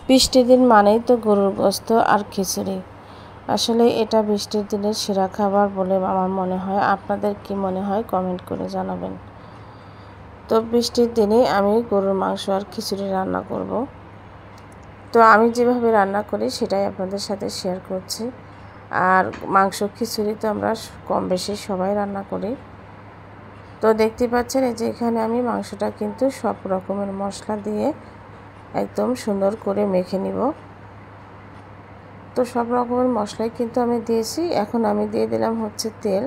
বৃষ্টির দিন মানেই তো গরুর গোশত আর খিচুড়ি। আসলে এটা বৃষ্টির দিনের সেরা খাবার বলে আমার মনে হয়। আপনাদের কি মনে হয় কমেন্ট করে জানাবেন। তো বৃষ্টির দিনে আমি গরুর মাংস আর খিচুড়ি রান্না করব। তো আমি যেভাবে রান্না করি সেটাই আপনাদের সাথে শেয়ার করছি। আর মাংস খিচুড়ি তো আমরা কম বেশি সবাই রান্না করি। তো দেখতে পাচ্ছেন এই যে এখানে আমি মাংসটা কিন্তু সব রকমের মশলা দিয়ে একদম সুন্দর করে মেখে নিব। তো সব রকমের মশলাই কিন্তু আমি দিয়েছি। এখন আমি দিয়ে দিলাম হচ্ছে তেল,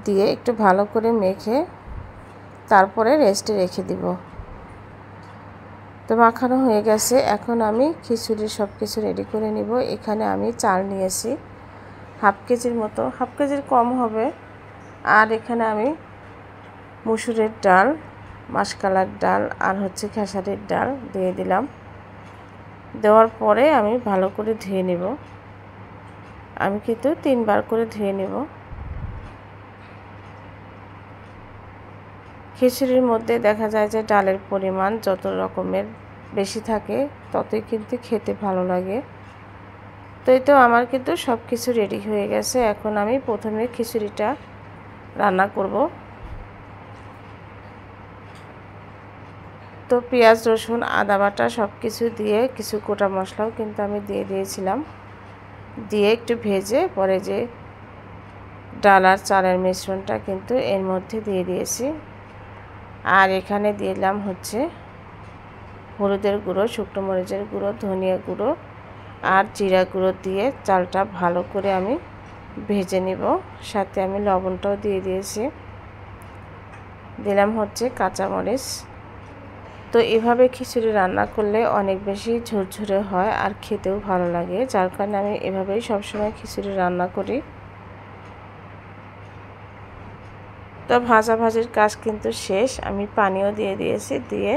দিয়ে একটু ভালো করে মেখে তারপরে রেস্টে রেখে দিব। তো মাখানো হয়ে গেছে। এখন আমি খিচুড়ি সব কিছু রেডি করে নিব। এখানে আমি চাল নিয়েছি হাফ কেজির মতো, হাফ কেজির কম হবে। আর এখানে আমি মুসুরের ডাল, মাসকলাইর ডাল আর হচ্ছে খেসারির ডাল দিয়ে দিলাম। দেওয়ার পরে আমি ভালো করে ধুয়ে নেব। আমি কিন্তু 3 বার করে ধুয়ে নেব। খিচুড়ির মধ্যে দেখা যায় যে ডালের পরিমাণ যত রকমের বেশি থাকে ততই কিন্তু খেতে ভালো লাগে। তো এই তো আমার কিন্তু সব কিছু রেডি হয়ে গেছে। এখন আমি প্রথমে খিচুড়িটা রান্না করব। তো পেঁয়াজ, রসুন, আদা বাটা সব কিছু দিয়ে কিছু গোটা মশলাও কিন্তু আমি দিয়ে দিয়েছিলাম। দিয়ে একটু ভেজে পরে যে ডাল আর চালের মিশ্রণটা কিন্তু এর মধ্যে দিয়ে দিয়েছি। আর এখানে দিলাম হচ্ছে হলুদের গুঁড়ো, শুকনো মরিচের গুঁড়ো, ধনিয়া গুঁড়ো আর জিরা গুঁড়ো দিয়ে চালটা ভালো করে আমি ভেজে নিব। সাথে আমি লবণটাও দিয়ে দিয়েছি। দিলাম হচ্ছে কাঁচামরিচ। তো এভাবে খিচুড়ি রান্না করলে অনেক বেশি ঝরঝরে হয় আর খেতেও ভালো লাগে, যার কারণে আমি এভাবেই সবসময় খিচুড়ি রান্না করি। তো ভাজাভাজির কাজ কিন্তু শেষ। আমি পানিও দিয়ে দিয়েছি, দিয়ে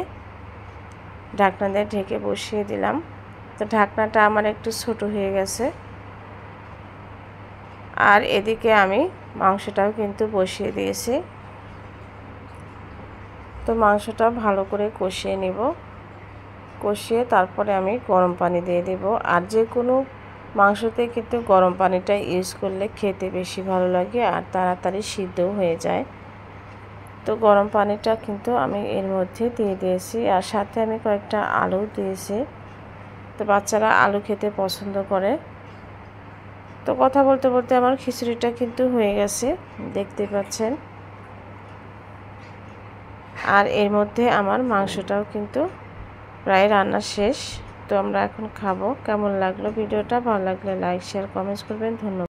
ঢাকনা দিয়ে ঢেকে বসিয়ে দিলাম। তো ঢাকনাটা আমার একটু ছোট হয়ে গেছে। আর এদিকে আমি মাংসটাও কিন্তু বসিয়ে দিয়েছি। তো মাংসটা ভালো করে কষিয়ে নিব। কষিয়ে তারপরে আমি গরম পানি দিয়ে দেব। আর যে কোনো মাংসতে কিন্তু গরম পানিটা ইউজ করলে খেতে বেশি ভালো লাগে আর তাড়াতাড়ি সিদ্ধও হয়ে যায়। তো গরম পানিটা কিন্তু আমি এর মধ্যে দিয়ে দিয়েছি। আর সাথে আমি কয়েকটা আলু দিয়েছি। তো বাচ্চারা আলু খেতে পছন্দ করে। তো কথা বলতে বলতে আমার খিচুড়িটা কিন্তু হয়ে গেছে, দেখতে পাচ্ছেন। আর এর মধ্যে আমার মাংসটাও কিন্তু প্রায় রান্না শেষ। তো আমরা এখন খাবো। কেমন লাগলো ভিডিওটা? ভালো লাগলে লাইক, শেয়ার, কমেন্টস করবেন। ধন্যবাদ।